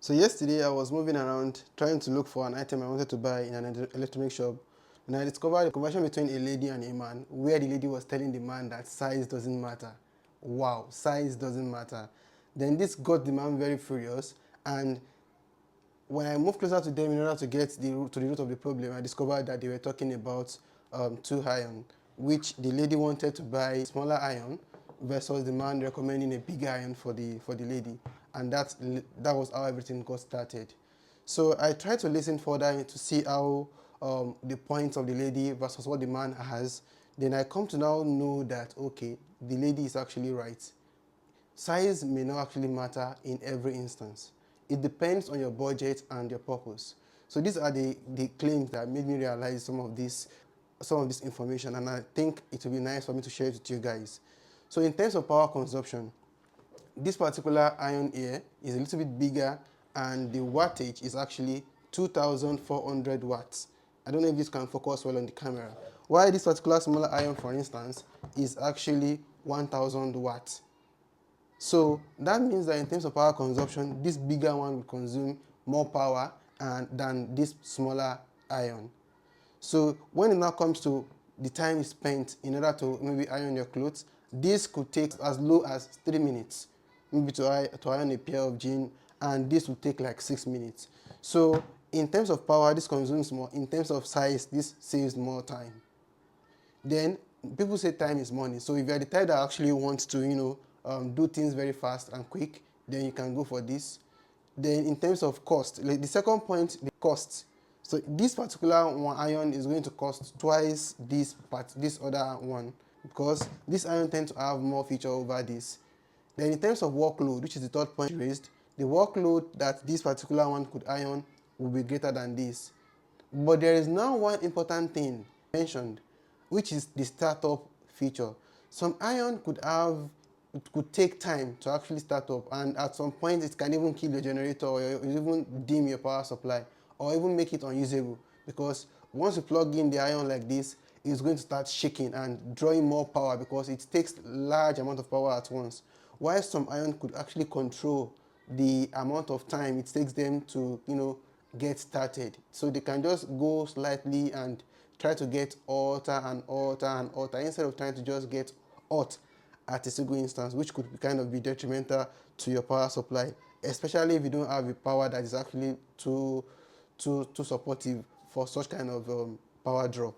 So yesterday I was moving around trying to look for an item I wanted to buy in an electronic shop, and I discovered a conversation between a lady and a man where the lady was telling the man that size doesn't matter. Wow, size doesn't matter. Then this got the man very furious, and when I moved closer to them in order to get to the root of the problem, I discovered that they were talking about two iron, which the lady wanted to buy a smaller iron versus the man recommending a bigger iron for the lady, and that was how everything got started. So I tried to listen further to see how the points of the lady versus what the man has. Then I come to now know that okay, the lady is actually right. Size may not actually matter in every instance. It depends on your budget and your purpose. So these are the claims that made me realize some of this information, and I think it would be nice for me to share it with you guys. So in terms of power consumption, this particular iron here is a little bit bigger, and the wattage is actually 2,400 watts. I don't know if this can focus well on the camera. While this particular smaller iron, for instance, is actually 1,000 watts. So that means that in terms of power consumption, this bigger one will consume more power than this smaller iron. So when it now comes to the time spent in order to maybe iron your clothes, this could take as low as 3 minutes, maybe to iron a pair of jeans, and this will take like 6 minutes. So in terms of power, this consumes more. In terms of size, this saves more time. Then people say time is money. So if you're the type that actually wants to, do things very fast and quick, then you can go for this. Then in terms of cost, like the second point, the cost. So this particular one iron is going to cost twice this other one, because this iron tends to have more feature over this. Then in terms of workload, which is the third point raised, the workload that this particular one could iron will be greater than this. But there is now one important thing mentioned, which is the startup feature. Some iron it could take time to actually start up, and at some point it can even kill your generator, or even dim your power supply, or even make it unusable, because once you plug in the iron like this, it's going to start shaking and drawing more power because it takes large amount of power at once. While some iron could actually control the amount of time it takes them to, get started. So they can just go slightly and try to get hotter and hotter and hotter instead of trying to just get hot at a single instance, which could be detrimental to your power supply, especially if you don't have a power that is actually too supportive for such kind of power drop.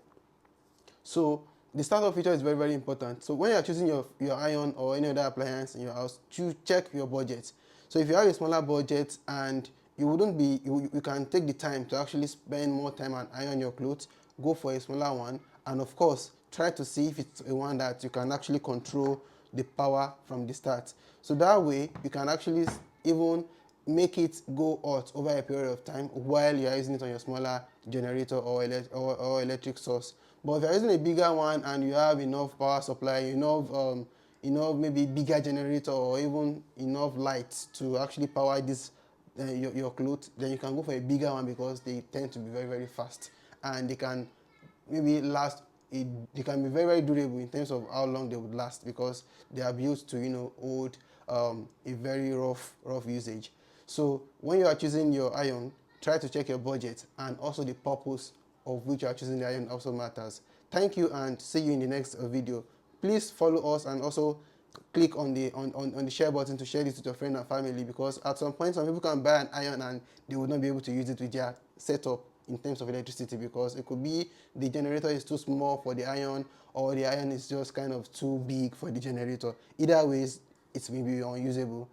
So the startup feature is very, very important. So when you're choosing your iron or any other appliance in your house, check your budget. So if you have a smaller budget and you can take the time to actually spend more time and iron your clothes, go for a smaller one, and of course try to see if it's a one that you can actually control the power from the start. So that way you can actually even make it go hot over a period of time while you are using it on your smaller generator or electric source. But if you're using a bigger one and you have enough power supply, enough maybe bigger generator, or even enough lights to actually power this your clothes, then you can go for a bigger one, because they tend to be very, very fast, and they can maybe they can be very, very durable in terms of how long they would last, because they are built to hold a very rough usage. So when you are choosing your iron, try to check your budget, and also the purpose of which you are choosing the iron also matters. Thank you, and see you in the next video. Please follow us, and also click on the share button to share this with your friend and family, because at some point some people can buy an iron and they will not be able to use it with their setup in terms of electricity, because it could be the generator is too small for the iron, or the iron is just kind of too big for the generator. Either ways, it may be unusable.